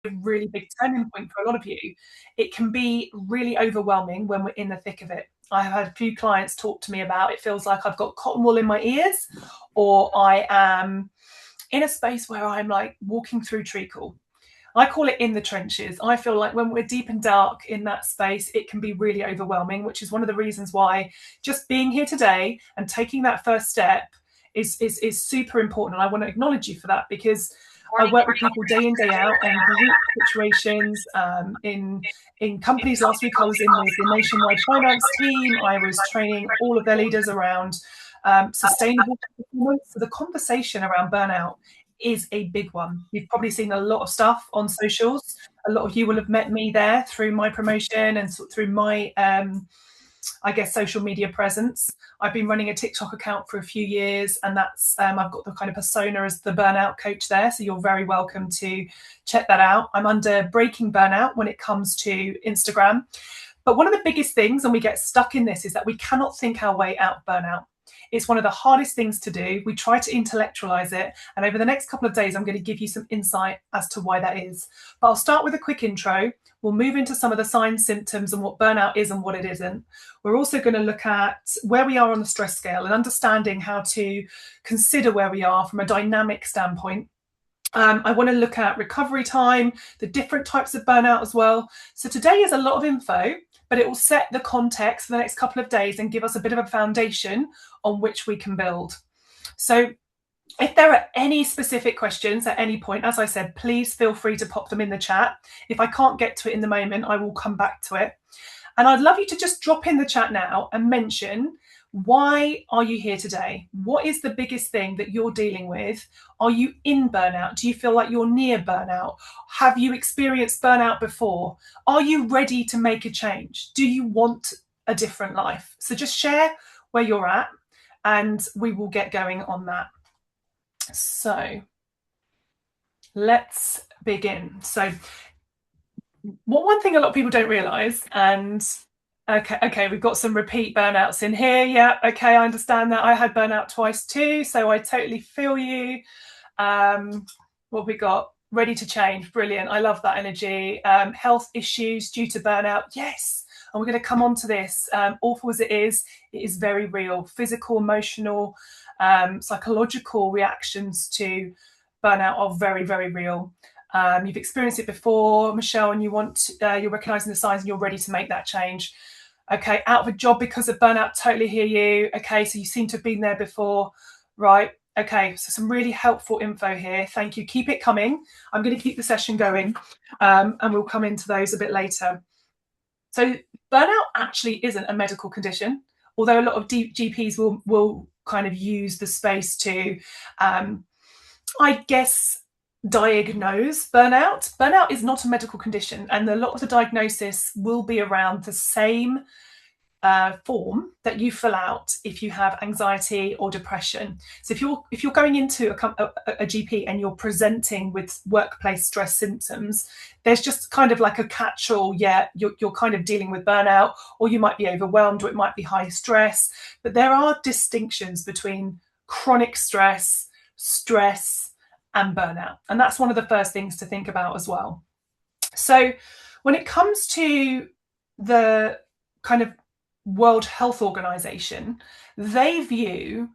a really big turning point for a lot of you. It can be really overwhelming when we're in the thick of it. I have had a few clients talk to me about it feels like I've got cotton wool in my ears, or I am in a space where I'm like walking through treacle. I call it in the trenches. I feel like when we're deep and dark in that space, it can be really overwhelming, which is one of the reasons why just being here today and taking that first step is super important. And I want to acknowledge you for that, because I work with people day in, day out in group situations, in companies. Last week I was in with the Nationwide Finance team. I was training all of their leaders around sustainable performance. So the conversation around burnout is a big one. You've probably seen a lot of stuff on socials. A lot of you will have met me there through my promotion and through my I guess social media presence. I've been running a TikTok account for a few years, and that's I've got the kind of persona as the burnout coach there, so you're very welcome to check that out. I'm under Breaking Burnout when it comes to Instagram. But one of the biggest things, and we get stuck in this, is that we cannot think our way out of burnout. It's one of the hardest things to do. We try to intellectualize it, and over the next couple of days I'm going to give you some insight as to why that is. But I'll start with a quick intro. We'll move into some of the signs, symptoms, and what burnout is and what it isn't. We're also going to look at where we are on the stress scale and understanding how to consider where we are from a dynamic standpoint. I want to look at recovery time, the different types of burnout as well. So today is a lot of info, but it will set the context for the next couple of days and give us a bit of a foundation on which we can build. So if there are any specific questions at any point, as I said, please feel free to pop them in the chat. If I can't get to it in the moment, I will come back to it. And I'd love you to just drop in the chat now and mention, why are you here today? What is the biggest thing that you're dealing with? Are you in burnout? Do you feel like you're near burnout? Have you experienced burnout before? Are you ready to make a change? Do you want a different life? So just share where you're at and we will get going on that. So let's begin. So one thing a lot of people don't realize, and okay, we've got some repeat burnouts in here. Yeah, okay, I understand that. I had burnout twice too, so I totally feel you. What we got? Ready to change. Brilliant. I love that energy. Health issues due to burnout. Yes. And we're going to come on to this. Awful as it is very real. Physical, emotional, psychological reactions to burnout are very, very real. You've experienced it before, Michelle, and you're recognizing the signs and you're ready to make that change. Okay, out of a job because of burnout, totally hear you. Okay, so you seem to have been there before, right? Okay, so some really helpful info here. Thank you. Keep it coming. I'm going to keep the session going, and we'll come into those a bit later. So burnout actually isn't a medical condition, although a lot of GPs will kind of use the space to, I guess, diagnose burnout. Burnout is not a medical condition, and a lot of the diagnosis will be around the same form that you fill out if you have anxiety or depression. So if you're going into a GP and you're presenting with workplace stress symptoms, there's just kind of like a catch-all. Yeah, you're kind of dealing with burnout, or you might be overwhelmed, or it might be high stress. But there are distinctions between chronic stress and burnout, and that's one of the first things to think about as well. So when it comes to the kind of World Health Organization, they view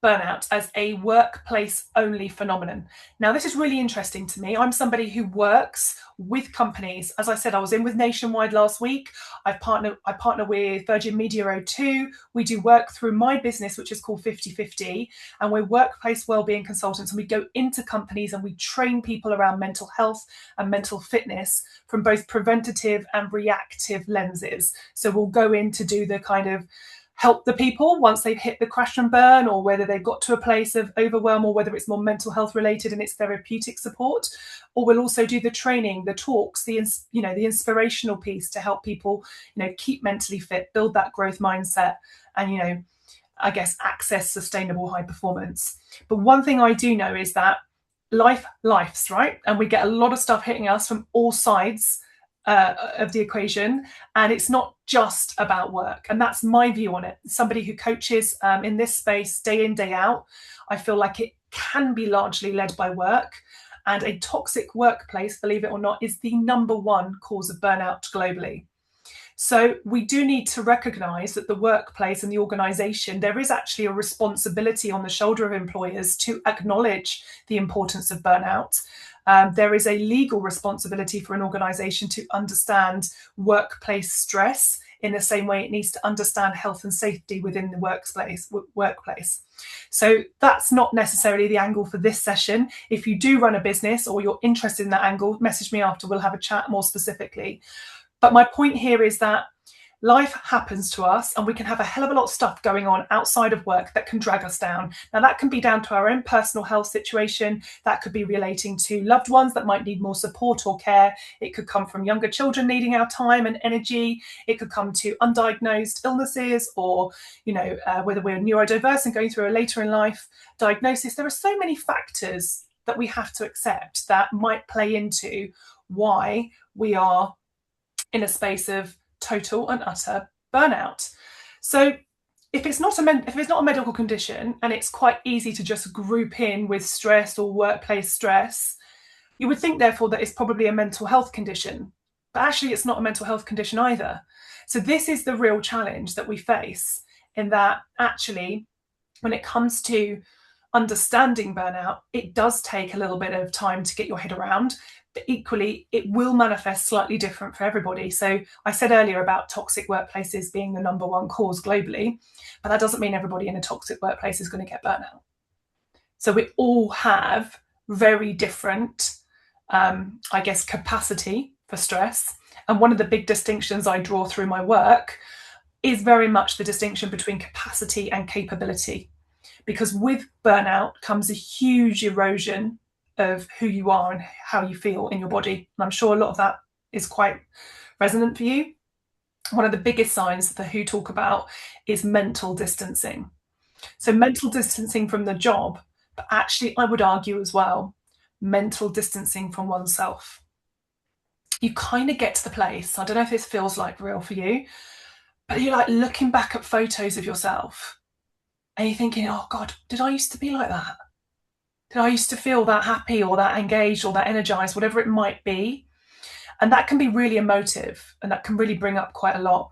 burnout as a workplace only phenomenon. Now, this is really interesting to me. I'm somebody who works with companies. As I said, I was in with Nationwide last week. I partner with Virgin Media O2. We do work through my business, which is called 50/50, and we're workplace wellbeing consultants, and we go into companies and we train people around mental health and mental fitness from both preventative and reactive lenses. So we'll go in to do the kind of help the people once they've hit the crash and burn, or whether they've got to a place of overwhelm, or whether it's more mental health related and it's therapeutic support. Or we'll also do the training, the talks, the inspirational piece to help people, keep mentally fit, build that growth mindset, and, I guess, access sustainable high performance. But one thing I do know is that life's right, and we get a lot of stuff hitting us from all sides of the equation, and it's not just about work. And that's my view on it. Somebody who coaches in this space day in, day out, I feel like it can be largely led by work. And a toxic workplace, believe it or not, is the #1 cause of burnout globally. So we do need to recognise that the workplace and the organisation, there is actually a responsibility on the shoulder of employers to acknowledge the importance of burnout. There is a legal responsibility for an organisation to understand workplace stress in the same way it needs to understand health and safety within the workplace. So that's not necessarily the angle for this session. If you do run a business or you're interested in that angle, message me after, we'll have a chat more specifically. But my point here is that life happens to us and we can have a hell of a lot of stuff going on outside of work that can drag us down. Now, that can be down to our own personal health situation. That could be relating to loved ones that might need more support or care. It could come from younger children needing our time and energy. It could come to undiagnosed illnesses, or, whether we're neurodiverse and going through a later in life diagnosis. There are so many factors that we have to accept that might play into why we are in a space of total and utter burnout. So if it's not a medical condition, and it's quite easy to just group in with stress or workplace stress, you would think therefore that it's probably a mental health condition. But actually it's not a mental health condition either. So this is the real challenge that we face, in that actually when it comes to understanding burnout, it does take a little bit of time to get your head around. But equally, it will manifest slightly different for everybody. So I said earlier about toxic workplaces being the #1 cause globally, but that doesn't mean everybody in a toxic workplace is going to get burnout. So we all have very different, capacity for stress. And one of the big distinctions I draw through my work is very much the distinction between capacity and capability. Because with burnout comes a huge erosion of who you are and how you feel in your body. And I'm sure a lot of that is quite resonant for you. One of the biggest signs that the WHO talk about is mental distancing. So mental distancing from the job, but actually I would argue as well, mental distancing from oneself. You kind of get to the place, I don't know if this feels like real for you, but you're like looking back at photos of yourself and you're thinking, oh God, did I used to be like that? Did I used to feel that happy or that engaged or that energized, whatever it might be? And that can be really emotive, and that can really bring up quite a lot.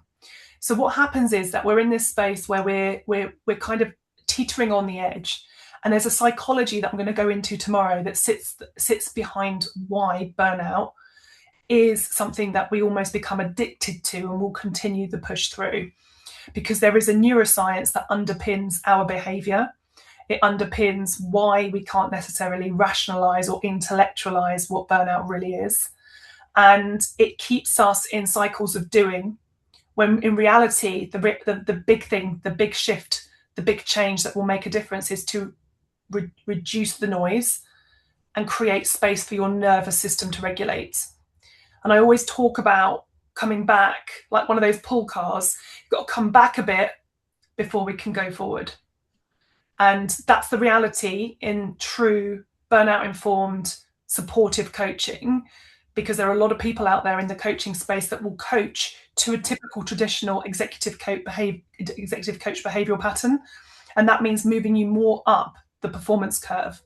So what happens is that we're in this space where we're kind of teetering on the edge. And there's a psychology that I'm going to go into tomorrow that sits behind why burnout is something that we almost become addicted to and will continue the push through. Because there is a neuroscience that underpins our behavior. It underpins why we can't necessarily rationalize or intellectualize what burnout really is. And it keeps us in cycles of doing, when in reality, the big thing, the big shift, the big change that will make a difference is to reduce the noise and create space for your nervous system to regulate. And I always talk about coming back, like one of those pull cars. You've got to come back a bit before we can go forward. And that's the reality in true burnout-informed supportive coaching, because there are a lot of people out there in the coaching space that will coach to a typical traditional executive coach behavioral pattern. And that means moving you more up the performance curve.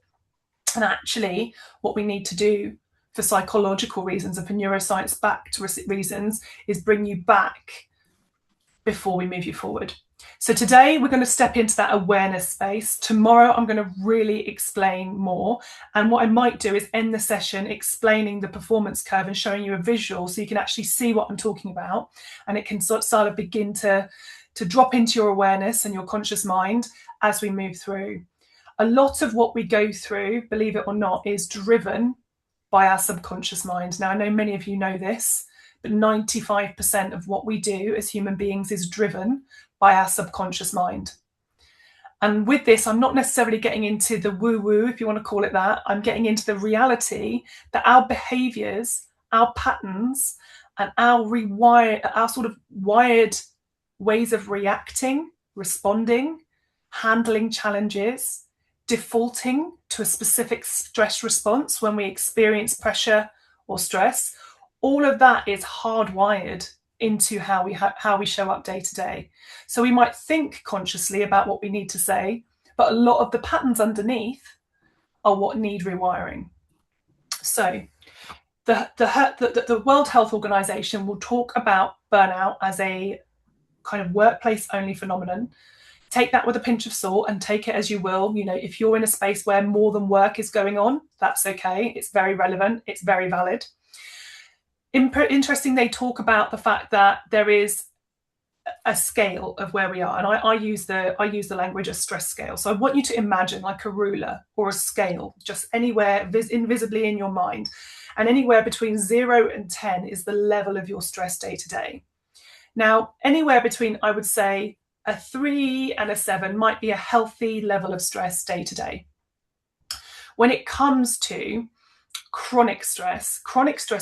And actually, what we need to do for psychological reasons and for neuroscience-backed reasons is bring you back before we move you forward. So today we're going to step into that awareness space. Tomorrow I'm going to really explain more. And what I might do is end the session explaining the performance curve and showing you a visual so you can actually see what I'm talking about. And it can sort of begin to drop into your awareness and your conscious mind as we move through. A lot of what we go through, believe it or not, is driven by our subconscious mind. Now, I know many of you know this, but 95% of what we do as human beings is driven by our subconscious mind. And with this, I'm not necessarily getting into the woo-woo, if you want to call it that. I'm getting into the reality that our behaviors, our patterns, and our sort of wired ways of reacting, responding, handling challenges, defaulting to a specific stress response when we experience pressure or stress, all of that is hardwired into how we show up day to day. So we might think consciously about what we need to say, but a lot of the patterns underneath are what need rewiring. So the World Health Organization will talk about burnout as a kind of workplace only phenomenon. Take that with a pinch of salt and take it as you will. You know, if you're in a space where more than work is going on, that's okay. It's very relevant. It's very valid. Interesting, they talk about the fact that there is a scale of where we are, and I use the language a stress scale. So I want you to imagine like a ruler or a scale, just anywhere invisibly in your mind, and anywhere between 0 and 10 is the level of your stress day to day. Now, anywhere between, I would say, a 3 and a 7 might be a healthy level of stress day to day. When it comes to chronic stress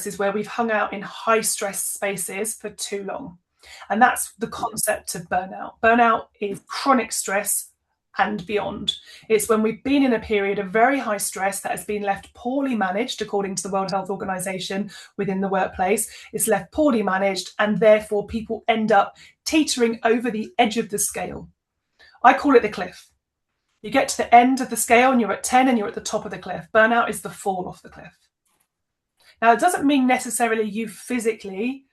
is where we've hung out in high stress spaces for too long. And that's the concept of burnout. Burnout is chronic stress and beyond. It's when we've been in a period of very high stress that has been left poorly managed, according to the World Health Organization, within the workplace. It's left poorly managed, and therefore people end up teetering over the edge of the scale. I call it the cliff. You get to the end of the scale and you're at 10 and you're at the top of the cliff. Burnout is the fall off the cliff. Now, it doesn't mean necessarily you've physically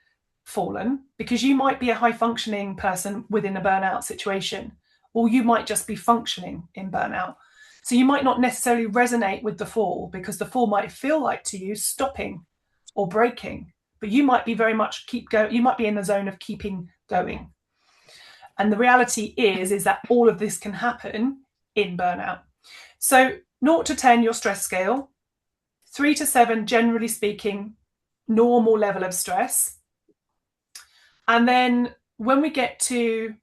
fallen, because you might be a high functioning person within a burnout situation, or you might just be functioning in burnout. So you might not necessarily resonate with the fall, because the fall might feel like to you stopping or breaking, but you might be very much keep going. You might be in the zone of keeping going. And the reality is that all of this can happen in burnout. So 0 to 10, your stress scale. 3 to 7, generally speaking, normal level of stress. And then when we get to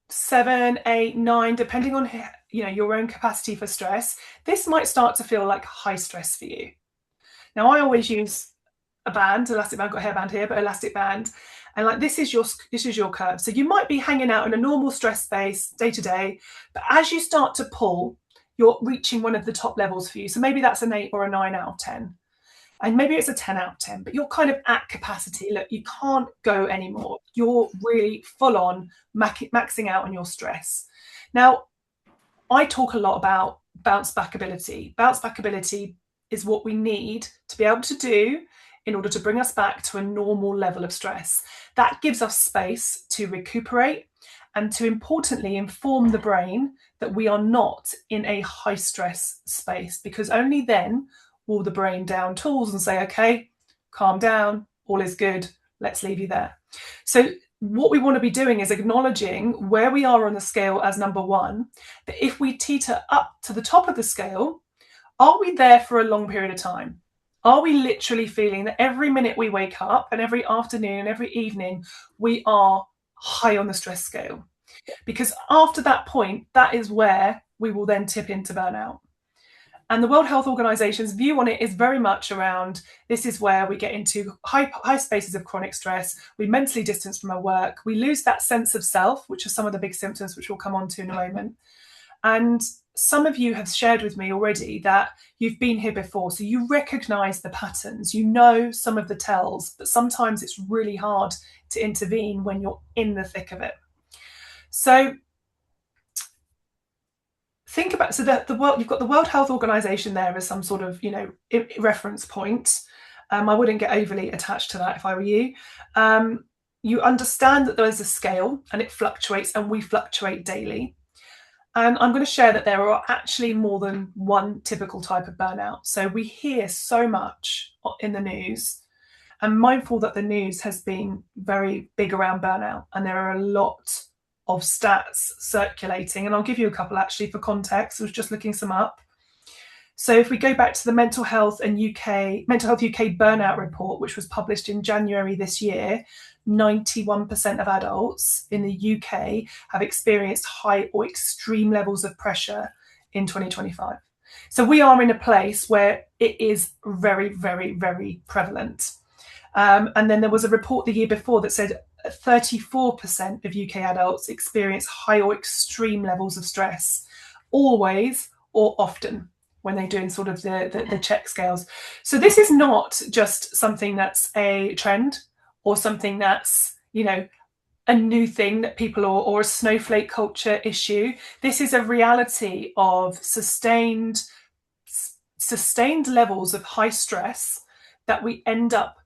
7, 8, 9, depending on your own capacity for stress, this might start to feel like high stress for you. Now, I always use a band, elastic band, got a hairband here, but elastic band. And like this is your curve. So you might be hanging out in a normal stress space day to day, but as you start to pull, you're reaching one of the top levels for you. So maybe that's an 8 or a 9 out of 10. And maybe it's a 10 out of 10, but you're kind of at capacity. Look, you can't go anymore. You're really full on maxing out on your stress. Now, I talk a lot about bounce back ability. Bounce back ability is what we need to be able to do in order to bring us back to a normal level of stress. That gives us space to recuperate and to importantly inform the brain that we are not in a high stress space, because only then will the brain down tools and say, okay, calm down, all is good, let's leave you there. So what we want to be doing is acknowledging where we are on the scale as number one, that if we teeter up to the top of the scale, are we there for a long period of time? Are we literally feeling that every minute we wake up and every afternoon and every evening, we are high on the stress scale? Because after that point, that is where we will then tip into burnout. And the World Health Organization's view on it is very much around, this is where we get into high spaces of chronic stress, we mentally distance from our work, we lose that sense of self, which are some of the big symptoms which we'll come on to in a moment. And some of you have shared with me already that you've been here before, so you recognize the patterns, you know some of the tells, but sometimes it's really hard to intervene when you're in the thick of it. So think about, so that you've got the World Health Organization there as some sort of, reference point. I wouldn't get overly attached to that if I were you. You understand that there is a scale and it fluctuates, and we fluctuate daily. And I'm going to share that there are actually more than one typical type of burnout. So we hear so much in the news. I'm mindful that the news has been very big around burnout, and there are a lot of stats circulating. And I'll give you a couple actually for context. I was just looking some up. So if we go back to the Mental Health UK burnout report, which was published in January this year, 91% of adults in the UK have experienced high or extreme levels of pressure in 2025. So we are in a place where it is very, very, very prevalent. And then there was a report the year before that said 34% of UK adults experience high or extreme levels of stress, always or often, when they're doing sort of the check scales. So this is not just something that's a trend or something that's, a new thing that people, or a snowflake culture issue. This is a reality of sustained sustained levels of high stress that we end up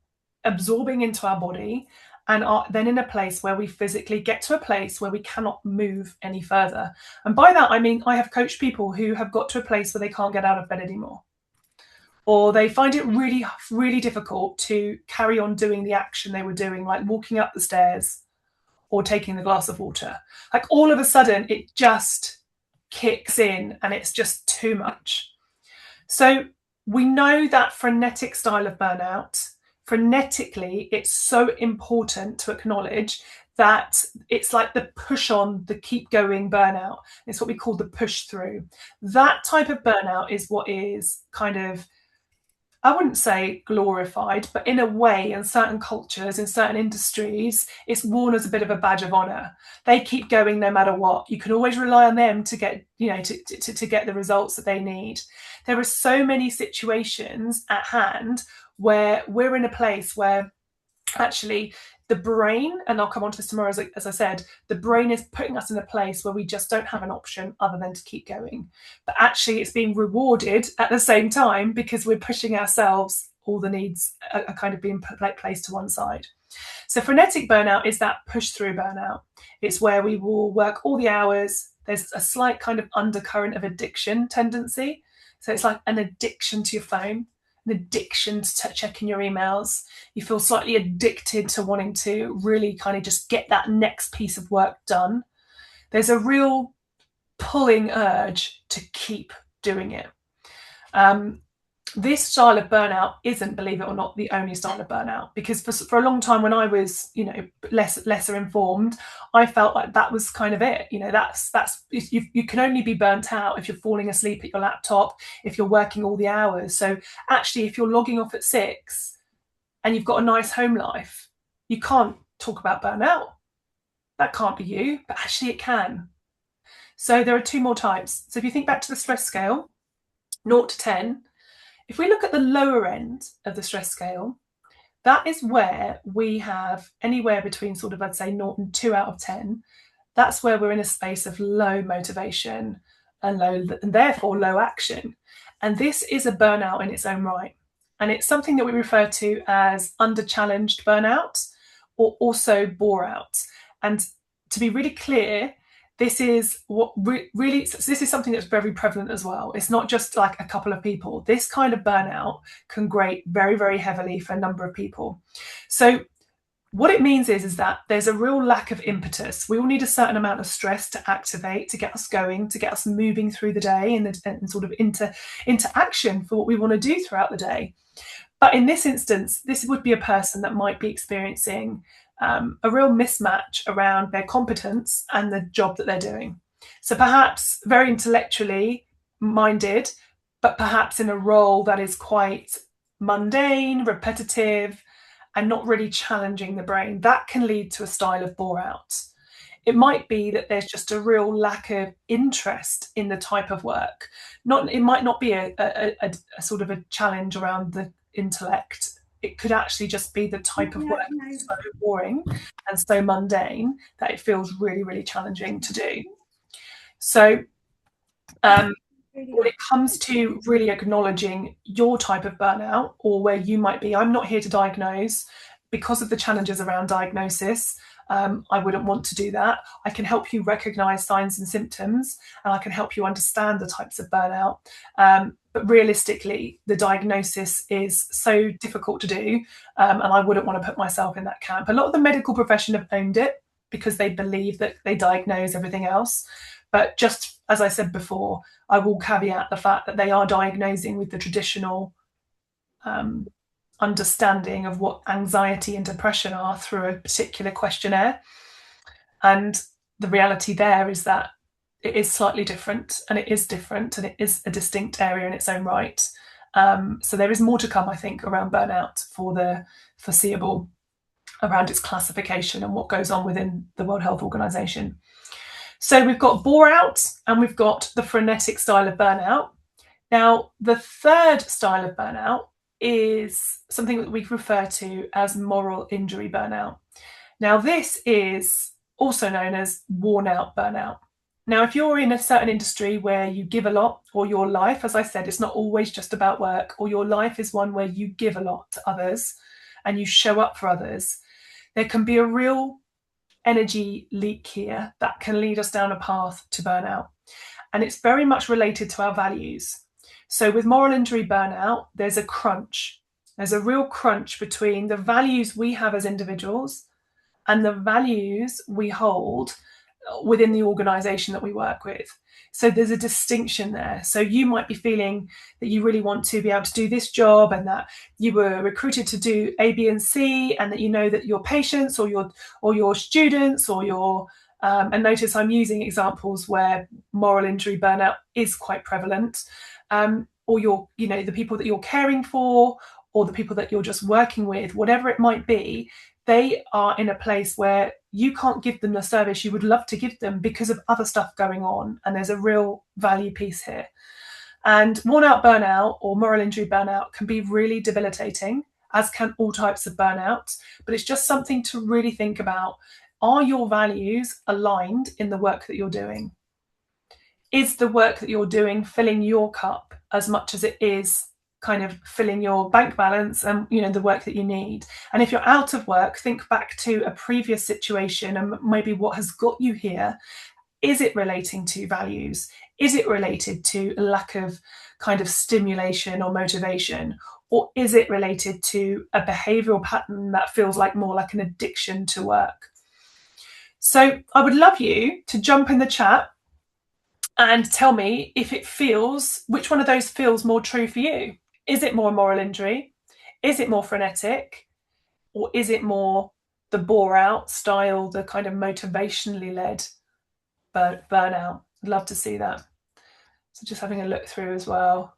absorbing into our body, and are then in a place where we physically get to a place where we cannot move any further. And by that, I mean, I have coached people who have got to a place where they can't get out of bed anymore, or they find it really, really difficult to carry on doing the action they were doing, like walking up the stairs or taking the glass of water. Like all of a sudden, it just kicks in and it's just too much. So we know that frenetic style of burnout, frenetically, it's so important to acknowledge that it's like the push on, the keep going burnout. It's what we call the push through. That type of burnout is what is kind of, I wouldn't say glorified, but in a way, in certain cultures, in certain industries, it's worn as a bit of a badge of honor. They keep going no matter what. You can always rely on them to get, to get the results that they need. There are so many situations at hand where we're in a place where actually the brain, and I'll come on to this tomorrow, as I said, the brain is putting us in a place where we just don't have an option other than to keep going. But actually it's being rewarded at the same time because we're pushing ourselves, all the needs are kind of being placed to one side. So frenetic burnout is that push through burnout. It's where we will work all the hours. There's a slight kind of undercurrent of addiction tendency. So it's like an addiction to your phone, an addiction to checking your emails. You feel slightly addicted to wanting to really kind of just get that next piece of work done. There's a real pulling urge to keep doing it. This style of burnout isn't, believe it or not, the only style of burnout, because for a long time when I was, lesser informed, I felt like that was kind of it. That's you can only be burnt out if you're falling asleep at your laptop, if you're working all the hours. So actually, if you're logging off at 6 and you've got a nice home life, you can't talk about burnout. That can't be you, but actually it can. So there are two more types. So if you think back to the stress scale, 0 to 10, if we look at the lower end of the stress scale, that is where we have anywhere between sort of, I'd say, 0 and 2 out of 10. That's where we're in a space of low motivation and therefore low action. And this is a burnout in its own right. And it's something that we refer to as under-challenged burnout, or also bore-out. And to be really clear, this is this is something that's very prevalent as well. It's not just like a couple of people. This kind of burnout can grate very, very heavily for a number of people. So what it means is that there's a real lack of impetus. We all need a certain amount of stress to activate, to get us going, to get us moving through the day and sort of into action for what we want to do throughout the day. But in this instance, this would be a person that might be experiencing a real mismatch around their competence and the job that they're doing. So perhaps very intellectually minded, but perhaps in a role that is quite mundane, repetitive, and not really challenging the brain. That can lead to a style of bore out. It might be that there's just a real lack of interest in the type of work. It might not be a sort of a challenge around the intellect. It could actually just be the type of work that's so boring and so mundane that it feels really, really challenging to do. So when it comes to really acknowledging your type of burnout or where you might be, I'm not here to diagnose because of the challenges around diagnosis. I wouldn't want to do that. I can help you recognize signs and symptoms, and I can help you understand the types of burnout. But realistically, the diagnosis is so difficult to do, and I wouldn't want to put myself in that camp. A lot of the medical profession have owned it because they believe that they diagnose everything else. But just as I said before, I will caveat the fact that they are diagnosing with the traditional understanding of what anxiety and depression are through a particular questionnaire. And the reality there is that it is slightly different, and it is different, and it is a distinct area in its own right. So there is more to come, I think, around burnout for the foreseeable, around its classification and what goes on within the World Health Organization. So we've got bore out and we've got the frenetic style of burnout. Now, the third style of burnout is something that we refer to as moral injury burnout. Now, this is also known as worn out burnout. Now, if you're in a certain industry where you give a lot, or your life, as I said, it's not always just about work, or your life is one where you give a lot to others and you show up for others, there can be a real energy leak here that can lead us down a path to burnout. And it's very much related to our values. So with moral injury burnout, there's a crunch. There's a real crunch between the values we have as individuals and the values we hold within the organization that we work with. So there's a distinction there. So you might be feeling that you really want to be able to do this job, and that you were recruited to do A, B, and C, and that you know that your patients or your students or your and notice I'm using examples where moral injury burnout is quite prevalent, or the people that you're caring for, or the people that you're just working with, whatever it might be, they are in a place where you can't give them the service you would love to give them because of other stuff going on. And there's a real value piece here. And worn out burnout or moral injury burnout can be really debilitating, as can all types of burnout. But it's just something to really think about. Are your values aligned in the work that you're doing? Is the work that you're doing filling your cup as much as it is kind of filling your bank balance and the work that you need? And if you're out of work, think back to a previous situation and maybe what has got you here. Is it relating to values? Is it related to a lack of kind of stimulation or motivation? Or is it related to a behavioral pattern that feels like more like an addiction to work? So I would love you to jump in the chat and tell me if which one of those feels more true for you. Is it more moral injury? Is it more frenetic? Or is it more the bore out style, the kind of motivationally led burnout? I'd love to see that. So just having a look through as well.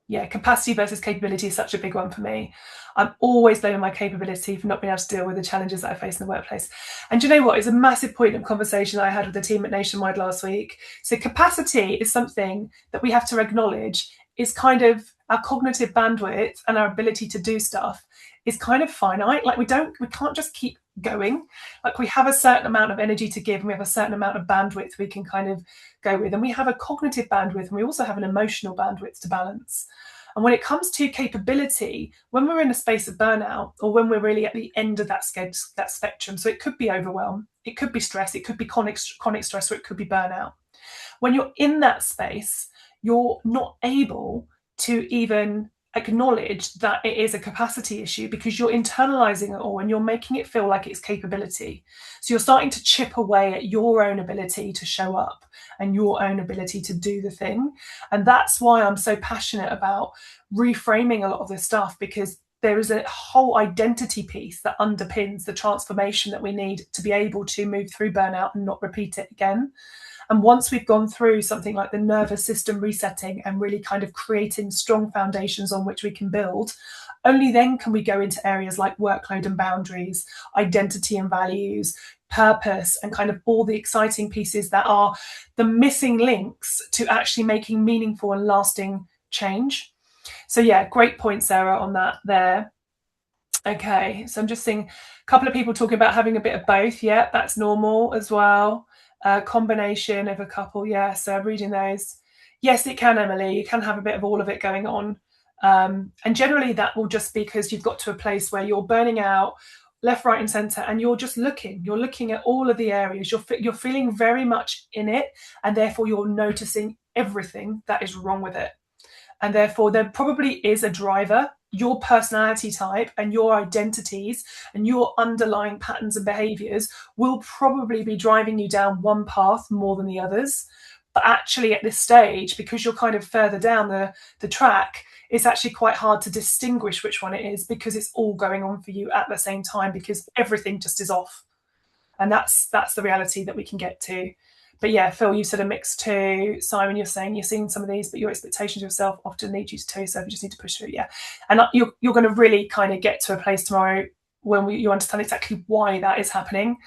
Yeah, capacity versus capability is such a big one for me. I'm always blaming my capability for not being able to deal with the challenges that I face in the workplace. And do you know what? It's a massive point of conversation that I had with the team at Nationwide last week. So capacity is something that we have to acknowledge is kind of our cognitive bandwidth and our ability to do stuff is kind of finite. Like we can't just keep going. Like we have a certain amount of energy to give and we have a certain amount of bandwidth we can kind of go with. And we have a cognitive bandwidth and we also have an emotional bandwidth to balance. And when it comes to capability, when we're in a space of burnout or when we're really at the end of that spectrum, so it could be overwhelm, it could be stress, it could be chronic stress, or it could be burnout. When you're in that space, you're not able to even acknowledge that it is a capacity issue because you're internalizing it all and you're making it feel like it's capability. So you're starting to chip away at your own ability to show up and your own ability to do the thing. And that's why I'm so passionate about reframing a lot of this stuff, because there is a whole identity piece that underpins the transformation that we need to be able to move through burnout and not repeat it again. And once we've gone through something like the nervous system resetting and really kind of creating strong foundations on which we can build, only then can we go into areas like workload and boundaries, identity and values, purpose, and kind of all the exciting pieces that are the missing links to actually making meaningful and lasting change. So yeah, great point, Sarah, on that there. Okay, so I'm just seeing a couple of people talking about having a bit of both. Yeah, that's normal as well. Combination of a couple. Yeah, so reading those. Yes, it can, Emily. You can have a bit of all of it going on. And generally that will just be because you've got to a place where you're burning out left, right, and center, and you're looking at all of the areas. You're feeling very much in it, and therefore you're noticing everything that is wrong with it. And therefore there probably is a driver. Your personality type and your identities and your underlying patterns and behaviors will probably be driving you down one path more than the others. But actually at this stage, because you're kind of further down the track, it's actually quite hard to distinguish which one it is, because it's all going on for you at the same time, because everything just is off. And that's the reality that we can get to. But yeah, Phil, you said a mix too. Simon, you're saying you're seeing some of these, but your expectations of yourself often lead you to tell yourself you just need to push through. Yeah. And you're going to really kind of get to a place tomorrow when you understand exactly why that is happening.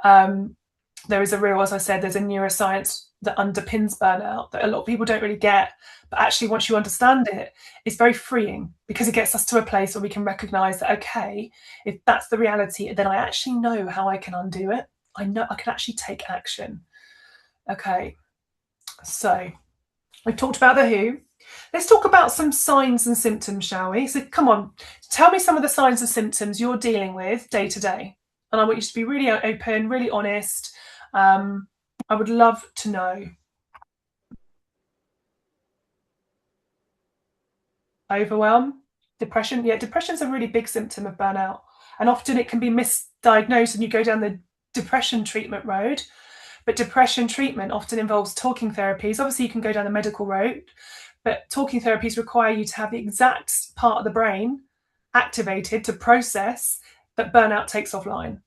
There is as I said, there's a neuroscience that underpins burnout that a lot of people don't really get. But actually, once you understand it, it's very freeing, because it gets us to a place where we can recognize that, okay, if that's the reality, then I actually know how I can undo it. I know I can actually take action. Okay, so we've talked about the who. Let's talk about some signs and symptoms, shall we? So come on, tell me some of the signs and symptoms you're dealing with day to day. And I want you to be really open, really honest. I would love to know. Overwhelm, depression. Yeah, depression's a really big symptom of burnout. And often it can be misdiagnosed and you go down the depression treatment road. But depression treatment often involves talking therapies. Obviously, you can go down the medical route, but talking therapies require you to have the exact part of the brain activated to process that burnout takes offline.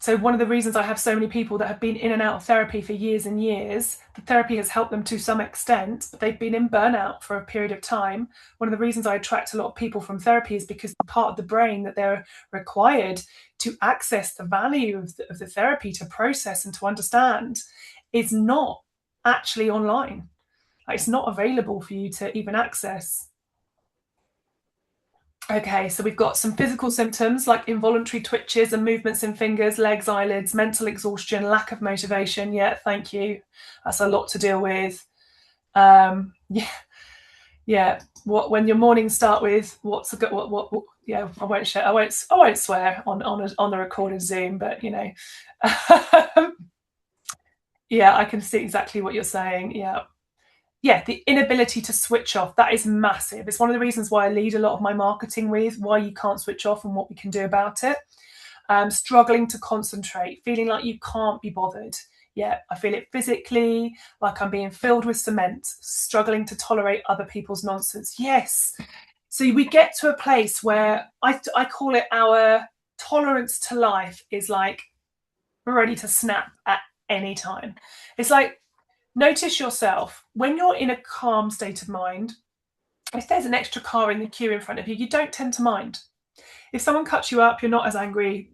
So, one of the reasons I have so many people that have been in and out of therapy for years and years, the therapy has helped them to some extent, but they've been in burnout for a period of time. One of the reasons I attract a lot of people from therapy is because the part of the brain that they're required to access the value of the therapy, to process and to understand, is not actually online. Like, it's not available for you to even access. Okay, so we've got some physical symptoms like involuntary twitches and movements in fingers, legs, eyelids, mental exhaustion, lack of motivation. Yeah, thank you. That's a lot to deal with. Yeah, yeah. What when your mornings start with what's a good what yeah, I won't share. I won't swear on the recorded Zoom, but you know, yeah, I can see exactly what you're saying. Yeah, yeah, the inability to switch off, that is massive. It's one of the reasons why I lead a lot of my marketing with why you can't switch off and what we can do about it. Struggling to concentrate, feeling like you can't be bothered. Yeah, I feel it physically, like I'm being filled with cement, struggling to tolerate other people's nonsense. Yes. So we get to a place where I call it our tolerance to life is like we're ready to snap at any time. It's like, notice yourself when you're in a calm state of mind. If there's an extra car in the queue in front of you, you don't tend to mind. If someone cuts you up, you're not as angry.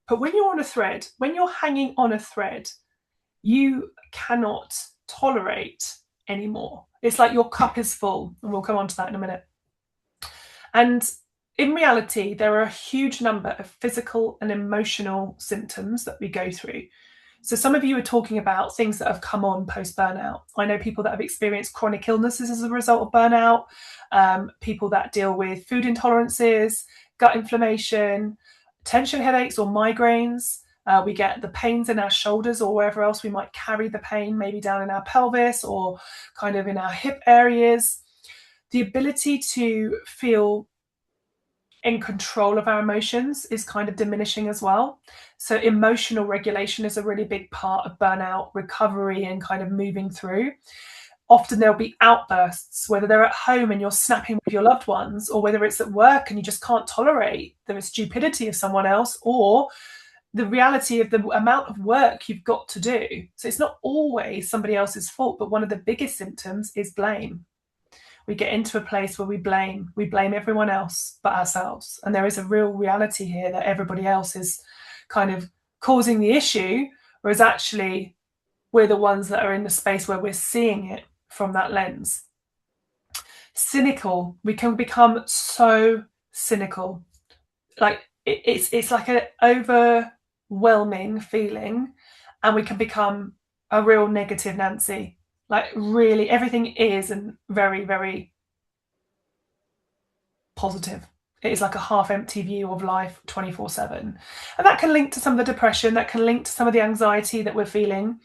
But when you're on a thread, when you're hanging on a thread, you cannot tolerate anymore. It's like your cup is full, and we'll come on to that in a minute. And in reality, there are a huge number of physical and emotional symptoms that we go through. So some of you are talking about things that have come on post burnout. I know people that have experienced chronic illnesses as a result of burnout, people that deal with food intolerances, gut inflammation, tension headaches or migraines. We get the pains in our shoulders or wherever else we might carry the pain, maybe down in our pelvis or kind of in our hip areas. The ability to feel in control of our emotions is kind of diminishing as well. So emotional regulation is a really big part of burnout recovery and kind of moving through. Often there'll be outbursts, whether they're at home and you're snapping with your loved ones, or whether it's at work and you just can't tolerate the stupidity of someone else, or the reality of the amount of work you've got to do. So it's not always somebody else's fault, but one of the biggest symptoms is blame. We get into a place where we blame everyone else but ourselves. And there is a real reality here that everybody else is kind of causing the issue, whereas actually we're the ones that are in the space where we're seeing it from that lens. Cynical, we can become so cynical. Like it's like an overwhelming feeling, and we can become a real negative Nancy. Like really everything is and very, very positive. It is like a half empty view of life 24/7. And that can link to some of the depression, that can link to some of the anxiety that we're feeling.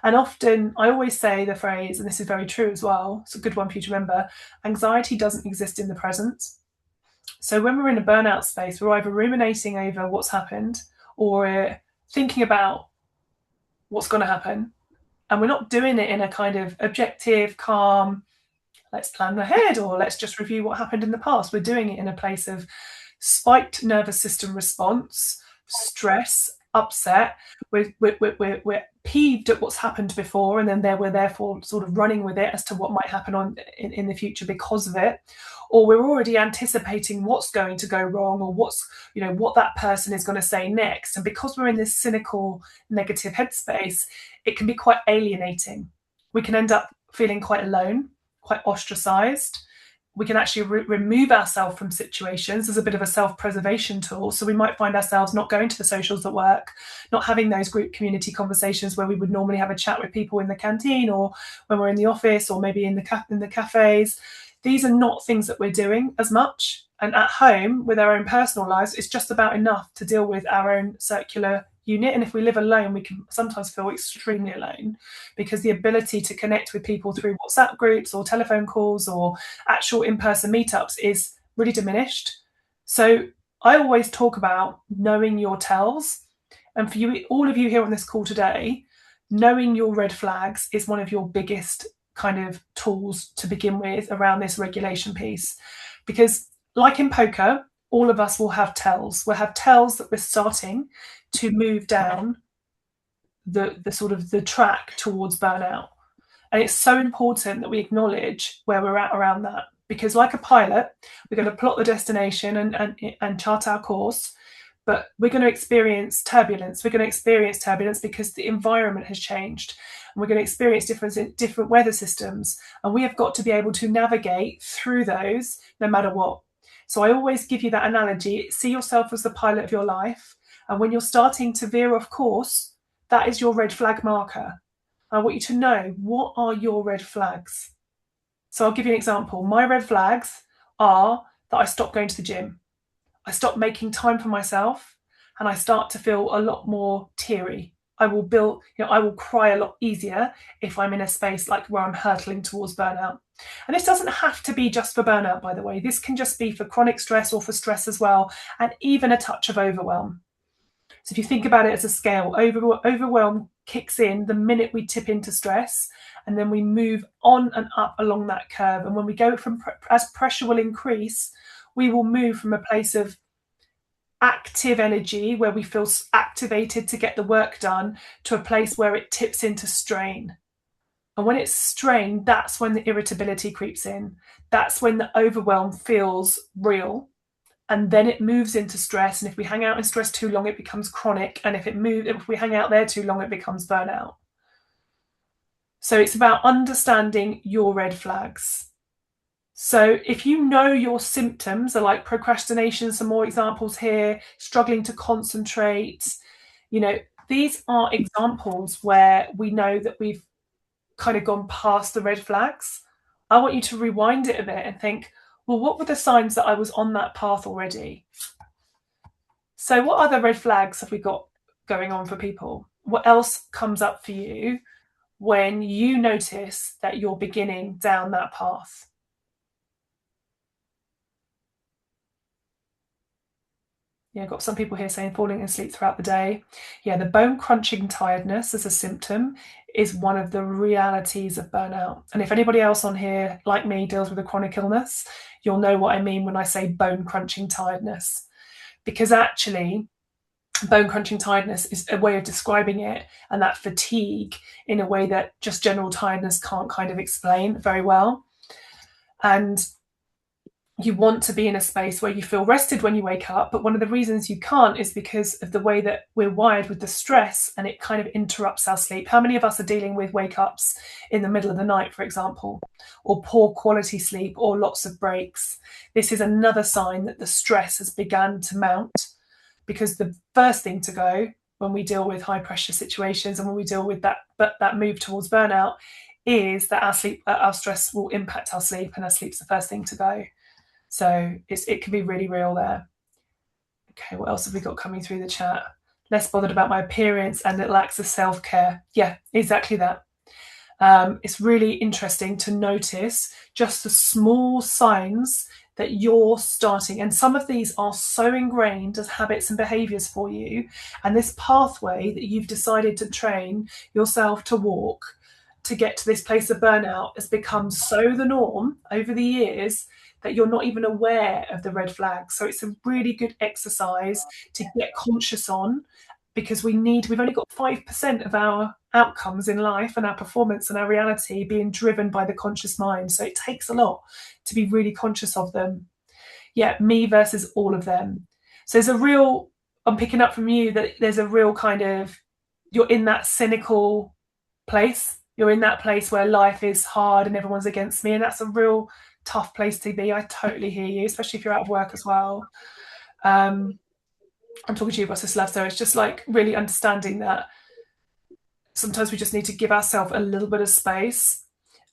And often I always say the phrase, and this is very true as well, it's a good one for you to remember, anxiety doesn't exist in the present. So when we're in a burnout space, we're either ruminating over what's happened or we're thinking about what's going to happen. And we're not doing it in a kind of objective, calm, let's plan ahead or let's just review what happened in the past. We're doing it in a place of spiked nervous system response, stress, upset. We're peeved at what's happened before, and then we're therefore sort of running with it as to what might happen in the future because of it. Or we're already anticipating what's going to go wrong or what that person is going to say next. And because we're in this cynical, negative headspace, it can be quite alienating. We can end up feeling quite alone, quite ostracized. we can actually remove ourselves from situations as a bit of a self-preservation tool. So we might find ourselves not going to the socials at work, not having those group community conversations where we would normally have a chat with people in the canteen, or when we're in the office, or maybe in the cafes. These are not things that we're doing as much. And at home, with our own personal lives, it's just about enough to deal with our own circular unit. And if we live alone, we can sometimes feel extremely alone, because the ability to connect with people through WhatsApp groups or telephone calls or actual in-person meetups is really diminished. So I always talk about knowing your tells. And for you, all of you here on this call today, knowing your red flags is one of your biggest kind of tools to begin with around this regulation piece. Because like in poker, all of us will have tells. We'll have tells that we're starting to move down the sort of the track towards burnout. And it's so important that we acknowledge where we're at around that. Because like a pilot, we're going to plot the destination and chart our course, but we're going to experience turbulence. We're going to experience turbulence because the environment has changed. And we're going to experience different weather systems. And we have got to be able to navigate through those no matter what. So I always give you that analogy. See yourself as the pilot of your life. And when you're starting to veer off course, that is your red flag marker. I want you to know, what are your red flags? So I'll give you an example. My red flags are that I stop going to the gym. I stop making time for myself, and I start to feel a lot more teary. I will cry a lot easier if I'm in a space like where I'm hurtling towards burnout. And this doesn't have to be just for burnout, by the way. This can just be for chronic stress or for stress as well, and even a touch of overwhelm. So if you think about it as a scale, overwhelm kicks in the minute we tip into stress, and then we move on and up along that curve. And when we go from, as pressure will increase, we will move from a place of active energy where we feel activated to get the work done to a place where it tips into strain. And when it's strained, that's when the irritability creeps in. That's when the overwhelm feels real. And then it moves into stress. And if we hang out in stress too long, it becomes chronic. And if we hang out there too long, it becomes burnout. So it's about understanding your red flags. So if you know your symptoms are like procrastination, some more examples here, struggling to concentrate, these are examples where we know that we've kind of gone past the red flags. I want you to rewind it a bit and think, well, what were the signs that I was on that path already? So what other red flags have we got going on for people? What else comes up for you when you notice that you're beginning down that path? Yeah, I've got some people here saying falling asleep throughout the day. Yeah, the bone crunching tiredness as a symptom is one of the realities of burnout. And if anybody else on here, like me, deals with a chronic illness, you'll know what I mean when I say bone crunching tiredness. Because actually, bone crunching tiredness is a way of describing it, and that fatigue in a way that just general tiredness can't kind of explain very well. And you want to be in a space where you feel rested when you wake up, but one of the reasons you can't is because of the way that we're wired with the stress, and it kind of interrupts our sleep. How many of us are dealing with wake-ups in the middle of the night, for example, or poor quality sleep, or lots of breaks? This is another sign that the stress has begun to mount, because the first thing to go when we deal with high pressure situations and when we deal with that move towards burnout is that our stress will impact our sleep, and our sleep's the first thing to go. So it can be really real there. Okay, what else have we got coming through the chat? Less bothered about my appearance and it lacks of self-care. Yeah, exactly that. It's really interesting to notice just the small signs that you're starting. And some of these are so ingrained as habits and behaviors for you. And this pathway that you've decided to train yourself to walk to get to this place of burnout has become so the norm over the years that you're not even aware of the red flags. So it's a really good exercise to get conscious on, because we've only got 5% of our outcomes in life and our performance and our reality being driven by the conscious mind. So it takes a lot to be really conscious of them. Yeah, me versus all of them. So I'm picking up from you that there's a real kind of, you're in that cynical place. You're in that place where life is hard and everyone's against me. And that's a real tough place to be. I totally hear you, especially if you're out of work as well. I'm talking to you about this love, so it's just like really understanding that sometimes we just need to give ourselves a little bit of space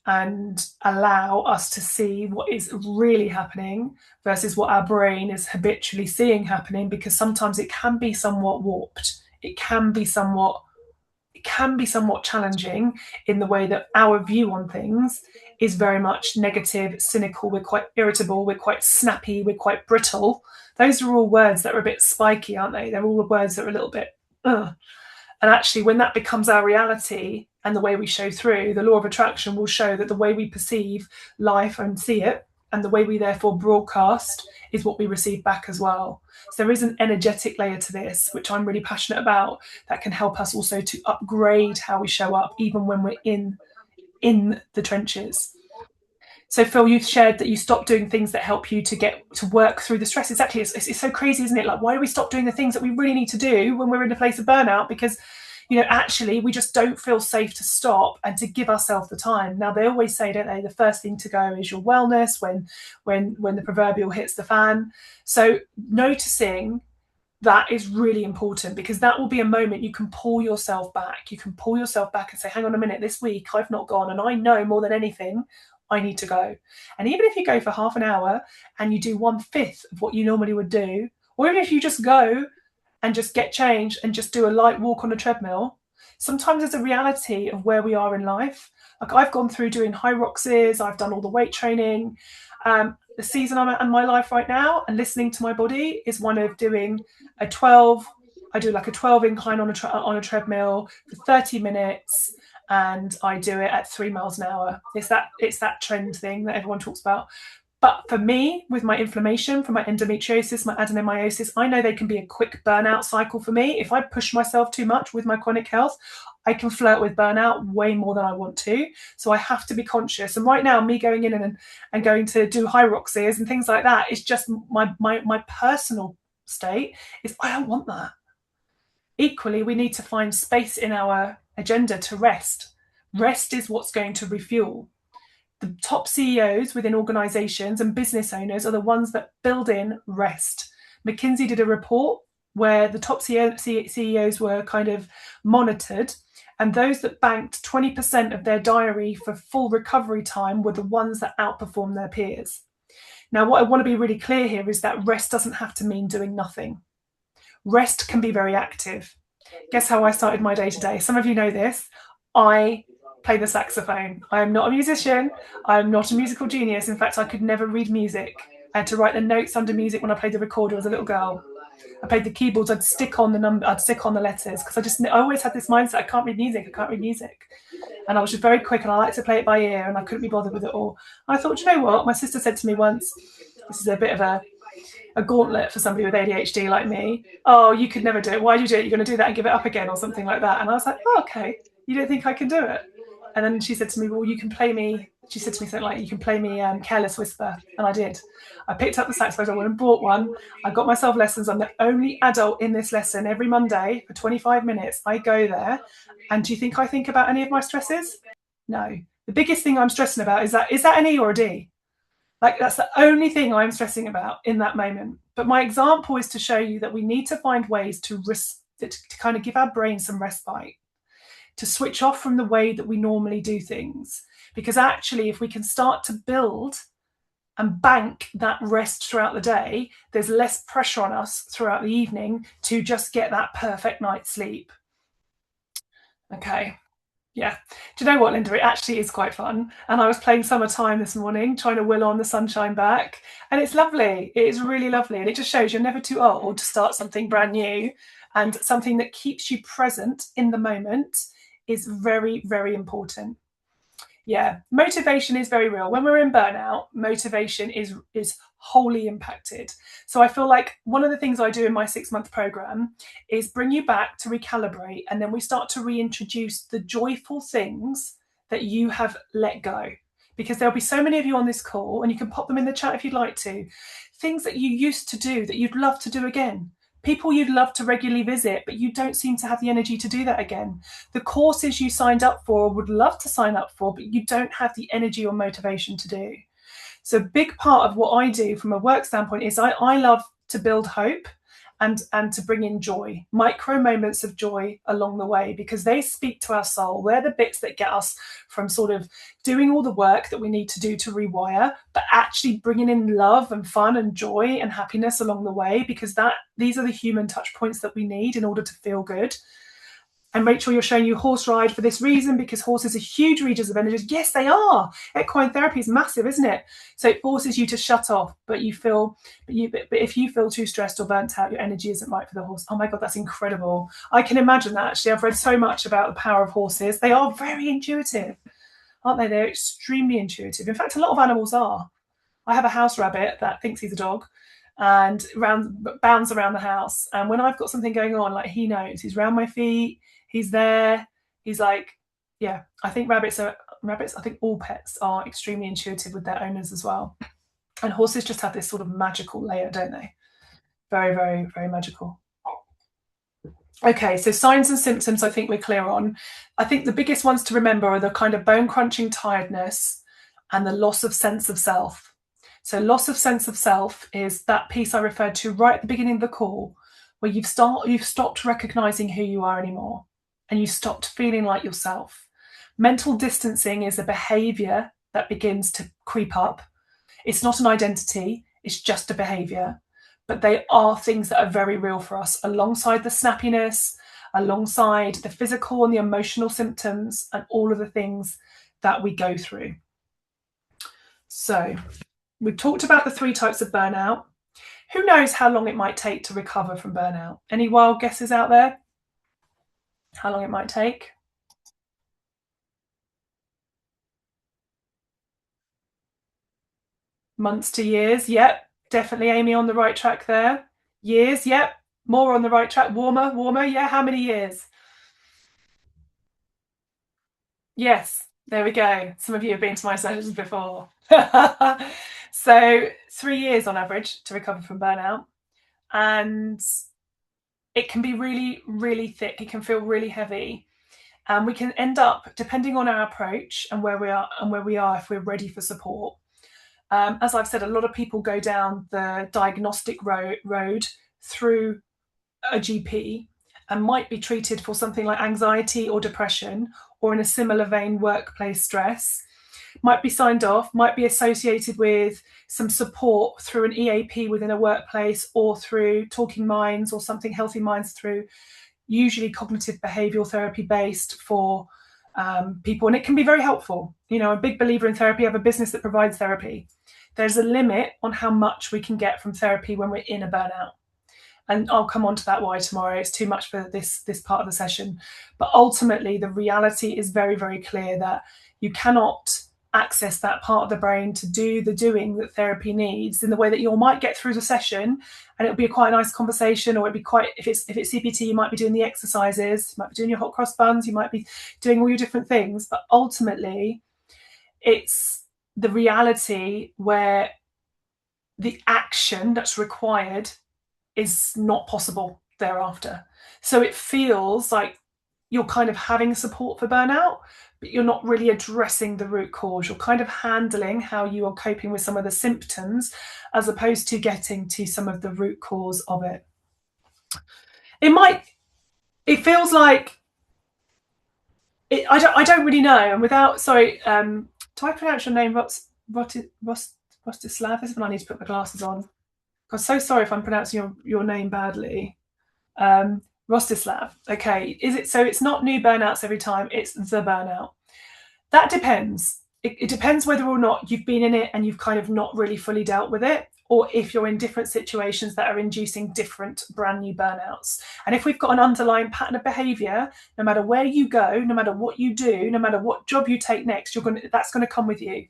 and allow us to see what is really happening versus what our brain is habitually seeing happening, because sometimes it can be somewhat warped. It can be somewhat challenging in the way that our view on things is very much negative, cynical, we're quite irritable, we're quite snappy, we're quite brittle. Those are all words that are a bit spiky, aren't they? They're all words that are a little bit ugh. And actually, when that becomes our reality and the way we show through, the law of attraction will show that the way we perceive life and see it, and the way we therefore broadcast, is what we receive back as well. So there is an energetic layer to this, which I'm really passionate about, that can help us also to upgrade how we show up, even when we're in the trenches. So Phil, you've shared that you stopped doing things that help you to get to work through the stress. Exactly. It's so crazy, isn't it? Like, why do we stop doing the things that we really need to do when we're in a place of burnout? Because, actually we just don't feel safe to stop and to give ourselves the time. Now, they always say, don't they, the first thing to go is your wellness when the proverbial hits the fan. So noticing that is really important, because that will be a moment you can pull yourself back. You can pull yourself back and say, hang on a minute, this week I've not gone, and I know more than anything I need to go. And even if you go for half an hour and you do 1/5 of what you normally would do, or even if you just go and just get changed and just do a light walk on a treadmill, sometimes there's a reality of where we are in life. Like, I've gone through doing Hyroxes, I've done all the weight training. The season I'm at in my life right now, and listening to my body, is one of doing a 12. I do like a 12 incline on a treadmill for 30 minutes, and I do it at 3 miles an hour. It's that trend thing that everyone talks about. But for me, with my inflammation, from my endometriosis, my adenomyosis, I know they can be a quick burnout cycle for me. If I push myself too much with my chronic health, I can flirt with burnout way more than I want to. So I have to be conscious. And right now, me going in and going to do Hyroxes and things like that is just my personal state is, I don't want that. Equally, we need to find space in our agenda to rest. Rest is what's going to refuel. The top CEOs within organizations and business owners are the ones that build in rest. McKinsey did a report where the top CEOs were kind of monitored, and those that banked 20% of their diary for full recovery time were the ones that outperformed their peers. Now, what I want to be really clear here is that rest doesn't have to mean doing nothing. Rest can be very active. Guess how I started my day today? Some of you know this. I play the saxophone. I am not a musician. I am not a musical genius. In fact, I could never read music. I had to write the notes under music when I played the recorder as a little girl. I played the keyboards. I'd stick on the letters, because I always had this mindset. I can't read music. And I was just very quick, and I like to play it by ear, and I couldn't be bothered with it all. And I thought, you know what? My sister said to me once, this is a bit of a gauntlet for somebody with ADHD like me. Oh, you could never do it. Why do you do it? You're going to do that and give it up again, or something like that. And I was like, oh, okay. You don't think I can do it? And then she said to me, well, you can play me. She said to me something like, you can play me Careless Whisper. And I did. I picked up the saxophone, I went and bought one. I got myself lessons. I'm the only adult in this lesson. Every Monday for 25 minutes, I go there. And do you think I think about any of my stresses? No. The biggest thing I'm stressing about is that an E or a D? Like, that's the only thing I'm stressing about in that moment. But my example is to show you that we need to find ways to kind of give our brain some respite, to switch off from the way that we normally do things. Because actually, if we can start to build and bank that rest throughout the day, there's less pressure on us throughout the evening to just get that perfect night's sleep. Okay. Yeah. Do you know what, Linda? It actually is quite fun. And I was playing Summertime this morning, trying to will on the sunshine back. And it's lovely. It is really lovely. And it just shows you're never too old to start something brand new, and something that keeps you present in the moment is very, very important. Yeah, motivation is very real. When we're in burnout, motivation is wholly impacted. So I feel like one of the things I do in my 6-month program is bring you back to recalibrate, and then we start to reintroduce the joyful things that you have let go. Because there'll be so many of you on this call, and you can pop them in the chat if you'd like to, things that you used to do that you'd love to do again. People you'd love to regularly visit, but you don't seem to have the energy to do that again. The courses you signed up for or would love to sign up for, but you don't have the energy or motivation to do. So a big part of what I do from a work standpoint is I love to build hope and to bring in joy, micro moments of joy along the way, because they speak to our soul. They're the bits that get us from sort of doing all the work that we need to do to rewire, but actually bringing in love and fun and joy and happiness along the way, because these are the human touch points that we need in order to feel good. And Rachel, you're showing you horse ride for this reason, because horses are huge readers of energy. Yes, they are. Equine therapy is massive, isn't it? So it forces you to shut off, but if you feel too stressed or burnt out, your energy isn't right for the horse. Oh my God, that's incredible. I can imagine that. Actually, I've read so much about the power of horses. They are very intuitive, aren't they? They're extremely intuitive. In fact, a lot of animals are. I have a house rabbit that thinks he's a dog and bounds around the house. And when I've got something going on, like, he knows. He's around my feet. He's there. He's like, yeah. I think rabbits. I think all pets are extremely intuitive with their owners as well. And horses just have this sort of magical layer, don't they? Very, very, very magical. Okay, so signs and symptoms, I think we're clear on. I think the biggest ones to remember are the kind of bone crunching tiredness and the loss of sense of self. So loss of sense of self is that piece I referred to right at the beginning of the call, where you've stopped recognizing who you are anymore, and you've stopped feeling like yourself. Mental distancing is a behavior that begins to creep up. It's not an identity, it's just a behavior. But they are things that are very real for us, alongside the snappiness, alongside the physical and the emotional symptoms, and all of the things that we go through. So we've talked about the 3 types of burnout. Who knows how long it might take to recover from burnout? Any wild guesses out there? How long it might take? Months to years. Yep, definitely Amy on the right track there. Years. Yep, more on the right track. Warmer. Yeah, how many years? Yes, there we go. Some of you have been to my sessions before. So 3 years on average to recover from burnout. And it can be really, really thick. It can feel really heavy. And we can end up, depending on our approach and where we are, if we're ready for support. As I've said, a lot of people go down the diagnostic road through a GP and might be treated for something like anxiety or depression, or in a similar vein, workplace stress. Might be signed off, might be associated with some support through an EAP within a workplace, or through Talking Minds or something Healthy Minds, through usually cognitive behavioral therapy based for people. And it can be very helpful. I'm a big believer in therapy. I have a business that provides therapy. There's a limit on how much we can get from therapy when we're in a burnout. And I'll come on to that why tomorrow. It's too much for this part of the session. But ultimately, the reality is very, very clear that you cannot access that part of the brain to do the doing that therapy needs in the way that you might get through the session, and it'll be quite a nice conversation. Or it'd be quite, if it's CBT, you might be doing the exercises, you might be doing your hot cross buns, you might be doing all your different things. But ultimately, it's the reality where the action that's required is not possible thereafter. So it feels like you're kind of having support for burnout, but you're not really addressing the root cause. You're kind of handling how you are coping with some of the symptoms, as opposed to getting to some of the root cause of it. It feels like I don't really know. And without, sorry, do I pronounce your name Rostislav? This is when I need to put my glasses on. I'm so sorry if I'm pronouncing your name badly. Rostislav. Okay. Is it so? It's not new burnouts every time. It's the burnout. That depends. It depends whether or not you've been in it and you've kind of not really fully dealt with it, or if you're in different situations that are inducing different brand new burnouts. And if we've got an underlying pattern of behavior, no matter where you go, no matter what you do, no matter what job you take next, that's going to come with you.